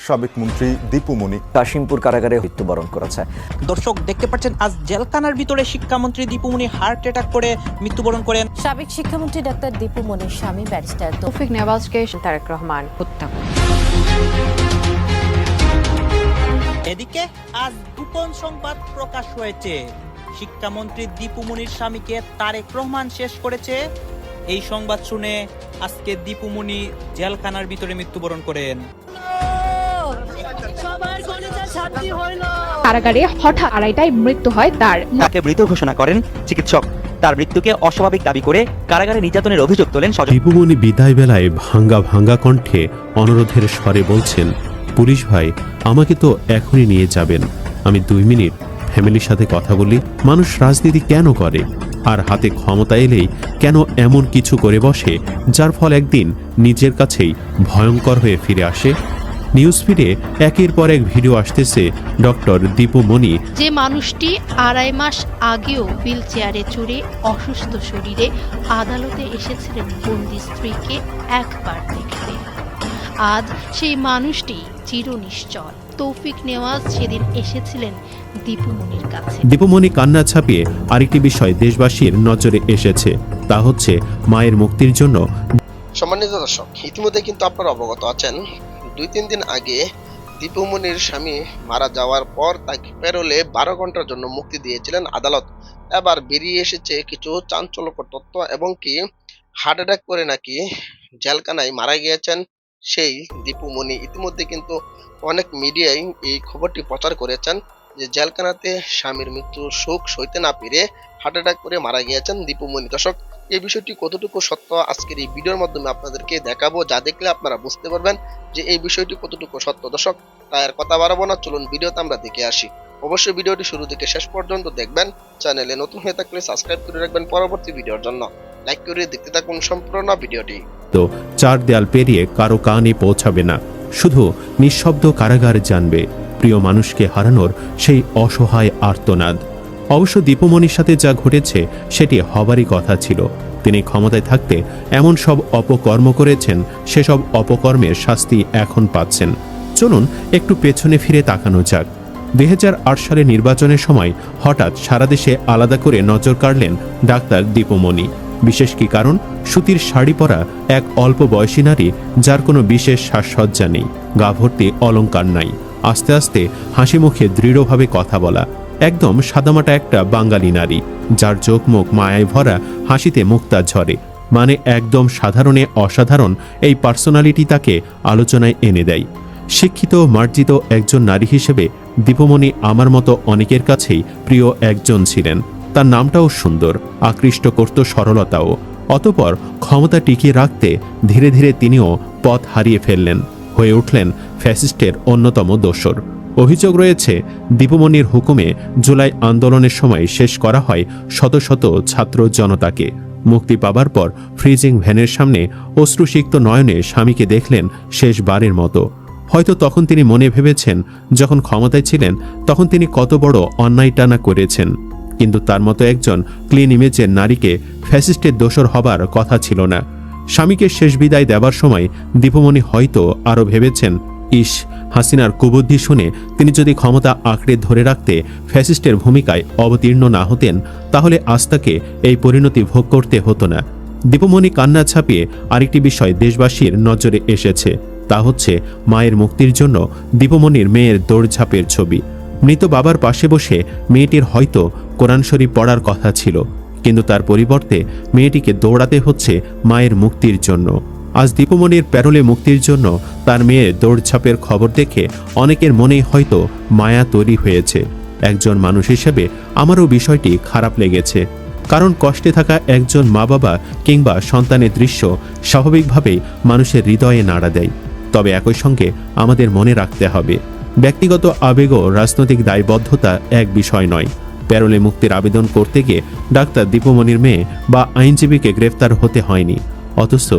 সাবেক মন্ত্রী দীপু মনি কাশিমপুর কারাগারে মৃত্যুবরণ করেছে। দর্শক দেখতে পাচ্ছেন আজ জেলখানার ভিতরে শিক্ষামন্ত্রী দীপু মনি হার্ট অ্যাটাক করে মৃত্যুবরণ করেন। সাবেক শিক্ষামন্ত্রী ডাক্তার দীপু মনির স্বামী ব্যারিস্টার তৌফিক নেওয়াজকে তারেক রহমান হত্যা করে। এদিকে আজ গোপন সংবাদ প্রকাশ হয়েছে, শিক্ষামন্ত্রী দীপু মনির স্বামীকে তারেক রহমান শেষ করেছে। এই সংবাদ শুনে আজকে দীপু মনি জেলখানার ভিতরে মৃত্যুবরণ করেন। কারাগারে হঠাৎ 2:30টায় মৃত্যু হয় তার। তাকে মৃত ঘোষণা করেন চিকিৎসক। তার মৃত্যুকে অস্বাভাবিক দাবি করে কারাগারে নির্যাতনের অভিযোগ তোলেন স্বজন। দীপু মনি বিদায় বেলায় ভাঙ্গা ভাঙ্গা কণ্ঠে অনুরোধের স্বরে বলছেন, পুলিশ ভাই আমাকে তো এখনই নিয়ে যাবেন, আমি 2 মিনিট ফ্যামিলির সাথে কথা বলি। মানুষ রাজনীতি কেন করে, আর হাতে ক্ষমতা এলেই কেন এমন কিছু করে বসে যার ফল একদিন নিজের কাছেই ভয়ঙ্কর হয়ে ফিরে আসে? নিউজ ফিডে একের পর এক ভিডিও আসতেছে ডক্টর দীপু মনি, যে মানুষটি 2.5 মাস আগেও হুইল চেয়ারে চড়ে অসুস্থ শরীরে আদালতে এসেছিলেন বন্দি স্ত্রীকে একবার দেখতে। আজ সেই মানুষটি চিরনিশ্চল। তৌফিক নেওয়াজ সেদিন এসেছিলেন দীপু মনির কাছে। দীপু মনি কান্না ছাপিয়ে আরেকটি বিষয় দেশবাসীর নজরে এসেছে, তা হচ্ছে মায়ের মুক্তির জন্য। সম্মানিত দর্শক, ইতিমধ্যে কিন্তু আপনারা অবগত আছেন 2-3 দিন আগে দীপু মনির স্বামী মারা যাওয়ার পর তাকে প্যারোলে 12 ঘন্টার জন্য মুক্তি দিয়েছিলেন আদালত। এবার বেরিয়ে এসেছে কিছু চাঞ্চল্যকর তথ্য, এবং কি হার্ট অ্যাটাক করে নাকি জেলখানায় মারা গিয়েছেন সেই দীপু মনি। ইতিমধ্যে কিন্তু অনেক মিডিয়ায় এই খবরটি প্রচার করেছেন যে জেলখানাতে স্বামীর মৃত্যু শোক সইতে না পেরে হার্ট অ্যাটাক করে মারা গিয়েছেন দীপু মনি। দর্শক, এই বিষয়টি কতটুকু সত্য আজকের এই ভিডিওর মাধ্যমে আপনাদেরকে দেখাবো, যা দেখলে আপনারা বুঝতে পারবেন যে এই বিষয়টি কতটুকু সত্য। দর্শক, তাই আর কথা বাড়াবো না, চলুন ভিডিওতে আমরা দেখে আসি। অবশ্যই ভিডিওটি শুরু থেকে শেষ পর্যন্ত দেখবেন। চ্যানেলে নতুন হয়ে থাকলে সাবস্ক্রাইব করে রাখবেন পরবর্তী ভিডিওর জন্য। লাইক করে দেখতে থাকুন সম্পূর্ণ ভিডিওটি। তো 4 দেয়াল পেরিয়ে কারো কানে পৌঁছাবে না, শুধু নিঃশব্দ কারাগার জানবে প্রিয় মানুষকে হারানোর সেই অসহায় আর্তনাদ। অবশ্য দীপু মনির সাথে যা ঘটেছে সেটি হবারই কথা ছিল। তিনি ক্ষমতায় থাকতে এমন সব অপকর্ম করেছেন, সেসব অপকর্মের শাস্তি এখন পাচ্ছেন। চলুন একটু পেছনে ফিরে তাকানো যাক। 2008 সালে নির্বাচনের সময় হঠাৎ সারা দেশে আলাদা করে নজর কাড়লেন ডাক্তার দীপু মনি। বিশেষ কি কারণ? সুতির শাড়ি পরা এক অল্প বয়সী নারী, যার কোনো বিশেষ সাজসজ্জা নেই, গা ভর্তি অলংকার নাই, আস্তে আস্তে হাসি মুখে দৃঢ়ভাবে কথা বলা, একদম সাদামাটা একটা বাঙালি নারী, যার চোখ মুখ মায়ায় ভরা, হাসিতে মুক্তা ঝরে। মানে একদম সাধারণে অসাধারণ এই পার্সোনালিটি তাকে আলোচনায় এনে দেয়। শিক্ষিত মার্জিত একজন নারী হিসেবে দীপু মনি আমার মতো অনেকের কাছেই প্রিয় একজন ছিলেন। তার নামটাও সুন্দর, আকৃষ্ট করত সরলতাও। অতঃপর ক্ষমতা টিকিয়ে রাখতে ধীরে ধীরে তিনিও পথ হারিয়ে ফেললেন, হয়ে উঠলেন ফ্যাসিস্টের অন্যতম দোসর। অভিযোগ রয়েছে দীপু মনির হুকুমে জুলাই আন্দোলনের সময় শেষ করা হয় শত শত ছাত্র জনতাকে। মুক্তি পাবার পর ফ্রিজিং ভ্যানের সামনে অশ্রুসিক্ত নয়নে স্বামীকে দেখলেন শেষবারের মতো। হয়তো তখন তিনি মনে ভেবেছেন, যখন ক্ষমতায় ছিলেন তখন তিনি কত বড় অন্যায় টানা করেছেন, কিন্তু তার মতো একজন ক্লিন ইমেজের নারীকে ফ্যাসিস্টের দোসর হবার কথা ছিল না। স্বামীকে শেষ বিদায় দেবার সময় দীপু মনি হয়তো আরও ভেবেছেন, ইস, হাসিনার কুবুদ্ধি শুনে তিনি যদি ক্ষমতা আঁকড়ে ধরে রাখতে ফ্যাসিস্টের ভূমিকায় অবতীর্ণ না হতেন, তাহলে আজ তাকে এই পরিণতি ভোগ করতে হতো না। দীপু মনি কান্না ছাপিয়ে আরেকটি বিষয় দেশবাসীর নজরে এসেছে, তা হচ্ছে মায়ের মুক্তির জন্য দীপু মনির মেয়ের দৌড়ঝাঁপের ছবি। মৃত বাবার পাশে বসে মেয়েটির হয়তো কোরআন শরীফ পড়ার কথা ছিল, কিন্তু তার পরিবর্তে মেয়েটিকে দৌড়াতে হচ্ছে মায়ের মুক্তির জন্য। আজ দীপু মনির প্যারোলে মুক্তির জন্য তার মেয়ের দৌড়ঝাঁপের খবর দেখে অনেকের মনেই হয়তো মায়া তৈরি হয়েছে। একজন মানুষ হিসেবে আমারও বিষয়টি খারাপ লেগেছে, কারণ কষ্টে থাকা একজন মা বাবা কিংবা সন্তানের দৃশ্য স্বাভাবিকভাবেই মানুষের হৃদয়ে নাড়া দেয়। তবে একই সঙ্গে আমাদের মনে রাখতে হবে, ব্যক্তিগত আবেগ ও রাজনৈতিক দায়বদ্ধতা এক বিষয় নয়। প্যারোলে মুক্তির আবেদন করতে গিয়ে ডাক্তার দীপু মনির মেয়ে বা আইনজীবীকে গ্রেফতার হতে হয়নি, অথচ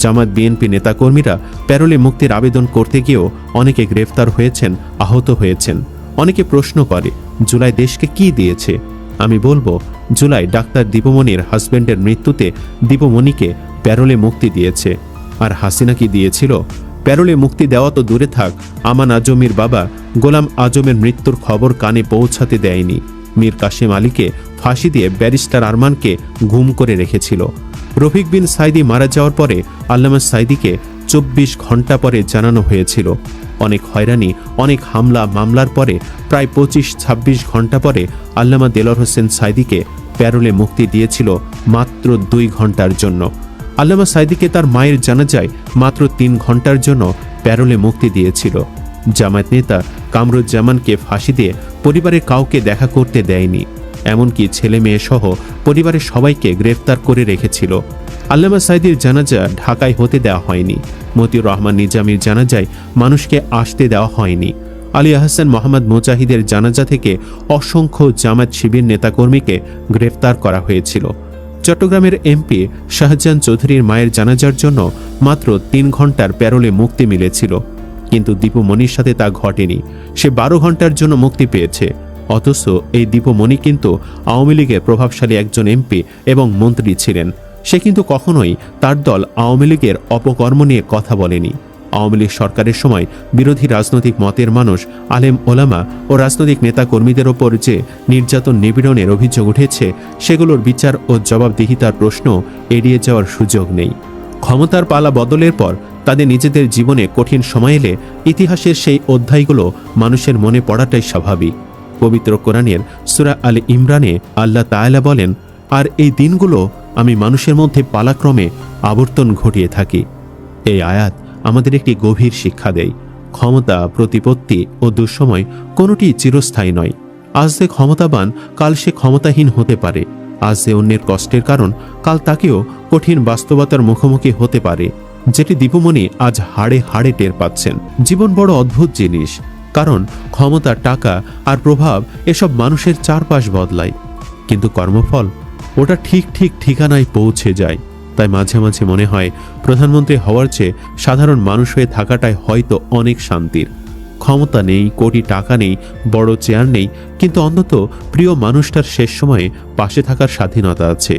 জামাত বিএনপি নেতাকর্মীরা প্যারোলে মুক্তির আবেদন করতে গিয়েও অনেকে গ্রেফতার হয়েছেন, আহত হয়েছেন। অনেকে প্রশ্ন করে, জুলাই দেশকে কি দিয়েছে? আমি বলবো, জুলাই ডাক্তার দীপু মনির হাজব্যান্ডের মৃত্যুতে দীপু মনিকে প্যারোলে মুক্তি দিয়েছে। আর হাসিনা কি দিয়েছিল? প্যারোলে মুক্তি দেওয়া তো দূরে থাক, আমান আজমের বাবা গোলাম আজমের মৃত্যুর খবর কানে পৌঁছাতে দেয়নি। মীর কাসেম আলীকে ফাঁসি দিয়ে ব্যারিস্টার আরমানকে গুম করে রেখেছিল। রফিক বিন সাইদি মারা যাওয়ার পরে আল্লামা সাইদিকে 24 ঘন্টা পরে জানানো হয়েছিল। অনেক হয়রানি, অনেক হামলা মামলার পরে প্রায় 25-26 ঘন্টা পরে আল্লামা দেলোয়ার হোসেন সাইদিকে প্যারোলে মুক্তি দিয়েছিল মাত্র 2 ঘন্টার জন্য। আল্লামা সাইদিকে তার মায়ের জানাজায় মাত্র 3 ঘন্টার জন্য প্যারোলে মুক্তি দিয়েছিল। জামায়াত নেতা কামরুজ্জামানকে ফাঁসি দিয়ে পরিবারের কাউকে দেখা করতে দেয়নি, এমনকি ছেলে মেয়ে সহ পরিবারের সবাইকে গ্রেফতার করে রেখেছিল। আল্লামা সাইদির জানাজা ঢাকায় হতে দেওয়া হয়নি। মতিউর রহমান নিজামীর জানাজায় মানুষকে আসতে দেওয়া হয়নি। আলী আহসান মোহাম্মদ মুজাহিদের জানাজা থেকে অসংখ্য জামায়াত শিবির নেতাকর্মীকে গ্রেফতার করা হয়েছিল। চট্টগ্রামের এমপি শাহজাহান চৌধুরীর মায়ের জানাজার জন্য মাত্র 3 ঘন্টার প্যারোলে মুক্তি মিলেছিল, কিন্তু দীপু মনির সাথে তা ঘটেনি। সে 12 ঘন্টার জন্য মুক্তি পেয়েছে। অথচ এই দীপু মনি কিন্তু আওয়ামী লীগের প্রভাবশালী একজন এমপি এবং মন্ত্রী ছিলেন। সে কিন্তু কখনোই তার দল আওয়ামী লীগের অপকর্ম নিয়ে কথা বলেনি। আওয়ামী লীগ সরকারের সময় বিরোধী রাজনৈতিক মতের মানুষ, আলেম ওলামা ও রাজনৈতিক নেতাকর্মীদের ওপর যে নির্যাতন নিপীড়নের অভিযোগ উঠেছে, সেগুলোর বিচার ও জবাবদিহিতার প্রশ্ন এড়িয়ে যাওয়ার সুযোগ নেই। ক্ষমতার পালা বদলের পর তাদের নিজেদের জীবনে কঠিন সময় এলে ইতিহাসের সেই অধ্যায়গুলো মানুষের মনে পড়াটাই স্বাভাবিক। পবিত্র কোরআনের সূরা আলে ইমরানে আল্লাহ তাআলা বলেন, আর এই দিনগুলো আমি মানুষের মধ্যে পালাক্রমে আবর্তন ঘটিয়ে থাকি। এই আয়াত আমাদের একটি গভীর শিক্ষা দেয়। ক্ষমতা, প্রতিপত্তি ও দুঃসময় কোনোটি চিরস্থায়ী নয়। আজ যে ক্ষমতাবান, কাল সে ক্ষমতাহীন হতে পারে। আজ যে অন্যের কষ্টের কারণ, কাল তাকেও কঠিন বাস্তবতার মুখোমুখি হতে পারে, যেটি দীপুমণি আজ হাড়ে হাড়ে টের পাচ্ছেন। জীবন বড় অদ্ভুত জিনিস, কারণ ক্ষমতা, টাকা আর প্রভাব এসব মানুষের চারপাশ বদলায়, কিন্তু কর্মফল ওটা ঠিক ঠিকানায় পৌঁছে যায়। তাই মাঝে মাঝে মনে হয় প্রধানমন্ত্রী হওয়ার চেয়ে সাধারণ মানুষ হয়ে থাকাটাই হয়তো অনেক শান্তির। ক্ষমতা নেই, কোটি টাকা নেই, বড় চেয়ার নেই, কিন্তু অন্তত প্রিয় মানুষটার শেষ সময়ে পাশে থাকার স্বাধীনতা আছে।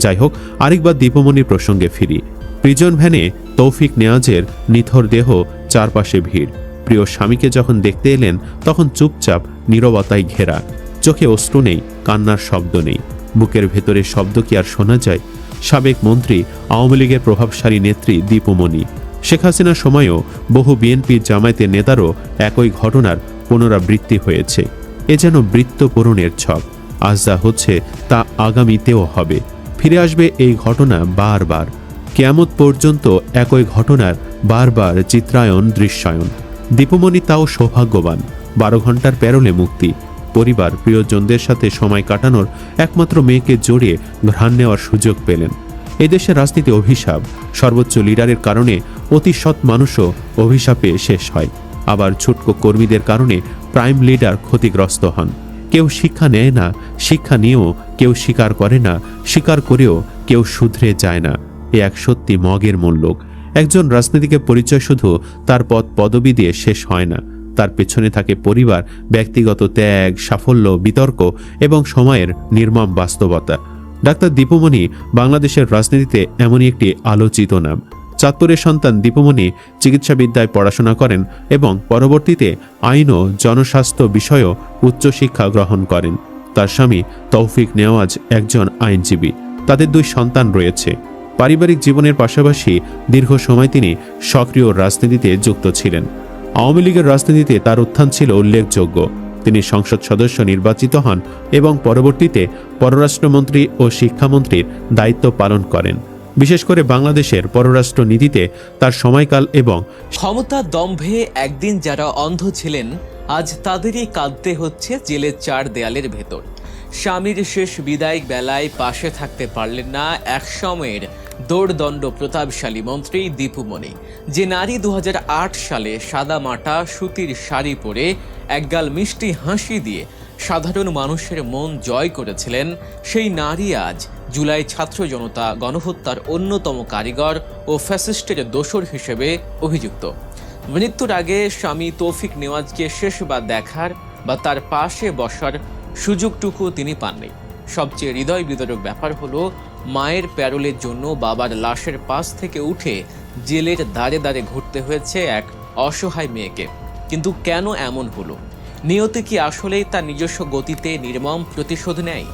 যাই হোক, আরেকবার দীপুমণির প্রসঙ্গে ফিরি। প্রিজন ভ্যানে তৌফিক নেওয়াজের নিথর দেহ, চারপাশে ভিড়। প্রিয় স্বামীকে যখন দেখতে এলেন তখন চুপচাপ নীরবতায় ঘেরা, চোখে অশ্রু নেই, কান্নার শব্দ নেই। বুকের ভেতরে শব্দ কি আর শোনা যায়? সাবেক মন্ত্রী, আওয়ামী লীগের প্রভাবশালী নেত্রী দীপুমণি। শেখ হাসিনার সময়ও বহু বিএনপি জামায়াতের নেতারও একই ঘটনার পুনরাবৃত্তি হয়েছে। এ যেন বৃত্ত পূরণের ছক। আজ যা হচ্ছে তা আগামীতেও হবে। ফিরে আসবে এই ঘটনা বারবার। কিয়ামত পর্যন্ত একই ঘটনার বারবার চিত্রায়ন, দৃশ্যায়ন। দীপুমণি তাও সৌভাগ্যবান, 12 ঘন্টার প্যারোলে মুক্তি। পরিবার, প্রিয়জনদের সাথে সময় কাটানোর, একমাত্র মেয়েকে জড়িয়ে ঘ্রাণ নেওয়ার সুযোগ পেলেন। এদেশের রাজনীতি অভিশাপ। সর্বোচ্চ লিডারের কারণে অতি সৎ মানুষও অভিশাপে শেষ হয়। আবার ছোট্ট কর্মীদের কারণে প্রাইম লিডার ক্ষতিগ্রস্ত হন। কেউ শিক্ষা নেয় না, শিক্ষা নিয়েও কেউ স্বীকার করে না, স্বীকার করেও কেউ শুধরে যায় না। এ এক সত্যি মগের মূল্যক। একজন রাজনীতিকের পরিচয় শুধু তার পদ পদবি দিয়ে শেষ হয় না, তার পেছনে থাকে পরিবার, ব্যক্তিগত ত্যাগ, সাফল্য, বিতর্ক এবং সময়ের নির্মম বাস্তবতা। ডাক্তার দীপুমণি বাংলাদেশের রাজনীতিতে এমনই একটি আলোচিত নাম। চাঁদপুরের সন্তান দীপুমণি চিকিৎসাবিদ্যায় পড়াশোনা করেন এবং পরবর্তীতে আইন ও জনস্বাস্থ্য বিষয়েও উচ্চশিক্ষা গ্রহণ করেন। তার স্বামী তৌফিক নেওয়াজ একজন আইনজীবী। তাদের 2 সন্তান রয়েছে। পারিবারিক জীবনের পাশাপাশি দীর্ঘ সময় তিনি সক্রিয় রাজনীতিতে যুক্ত ছিলেন। আওয়ামী লীগের রাজনীতিতে তার উত্থান ছিল উল্লেখযোগ্য। তিনি সংসদ সদস্য নির্বাচিত হন এবং পরবর্তীতে পররাষ্ট্রমন্ত্রী ও শিক্ষামন্ত্রীর দায়িত্ব পালন করেন। বিশেষ করে বাংলাদেশের পররাষ্ট্র নীতিতে তার সময়কাল এবং ক্ষমতা দম্ভে একদিন যারা অন্ধ ছিলেন, আজ তাদেরই কাঁদতে হচ্ছে জেলের 4 দেয়ালের ভেতর। স্বামীর শেষ বিদায়িক বেলায় পাশে থাকতে পারলেন না একসময়ের দৌড়দণ্ড প্রতাপশালী মন্ত্রী দীপুমণি, যে নারী 2008 সালে সাদা মাটা সুতির শাড়ি পরে একগাল মিষ্টি হাসি দিয়ে সাধারণ মানুষের মন জয় করেছিলেন। সেই নারী আজ জুলাই ছাত্র জনতা গণহত্যার অন্যতম কারিগর ও ফ্যাসিস্টের দোসর হিসেবে অভিযুক্ত। মৃত্যুর আগে স্বামী তৌফিক নেওয়াজকে শেষবার দেখার বা তার পাশে বসার সুযোগটুকু তিনি পাননি। সবচেয়ে হৃদয় বিদারক ব্যাপার হলো, মায়ের প্যারোলের জন্য বাবার লাশের পাশ থেকে উঠে জেলের দাঁড়ে দাঁড়ে ঘুরতে হয়েছে এক অসহায় মেয়েকে। কিন্তু কেন এমন হলো? নিয়তি কি আসলেই তার নিজস্ব গতিতে নির্মম প্রতিশোধ নেয়?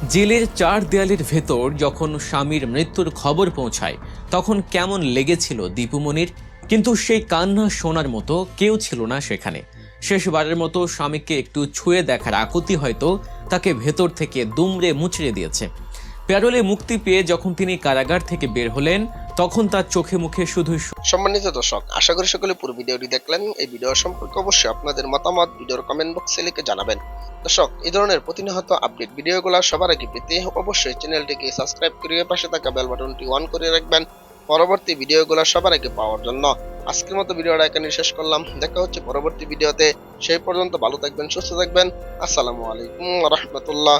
জেলের চার দেয়ালের ভেতর যখন স্বামীর মৃত্যুর খবর পৌঁছায় তখন কেমন লেগেছিল দীপুমণির? কিন্তু সেই কান্না শোনার মতো কেউ ছিল না সেখানে। শেষবারের মতো স্বামীকে একটু ছুঁয়ে দেখার আকুতি হয়তো তাকে ভেতর থেকে দুমড়ে মুচড়ে দিয়েছে। প্যারোলে মুক্তি পেয়ে যখন তিনি কারাগার থেকে বের হলেন তখন তার চোখে মুখে শুধুই সম্মানিত দর্শক, আশা করি সকলে পুরো ভিডিওটি দেখলেন। এই ভিডিও সম্পর্কে অবশ্যই আপনাদের মতামত ভিডিওর কমেন্ট বক্সে লিখে জানাবেন। দর্শক, এই ধরনের প্রতিনিয়ত আপডেট ভিডিওগুলো সবার আগে পেতে অবশ্যই চ্যানেলটিকে সাবস্ক্রাইব করে পাশে থাকা বেল বাটনটি অন করে রাখবেন পরবর্তী ভিডিওগুলো সবার আগে পাওয়ার জন্য। আজকের মতো ভিডিওটা এখানে শেষ করলাম। দেখা হচ্ছে পরবর্তী ভিডিওতে। সেই পর্যন্ত ভালো থাকবেন, সুস্থ থাকবেন। আসসালামু আলাইকুম ওয়া রাহমাতুল্লাহ।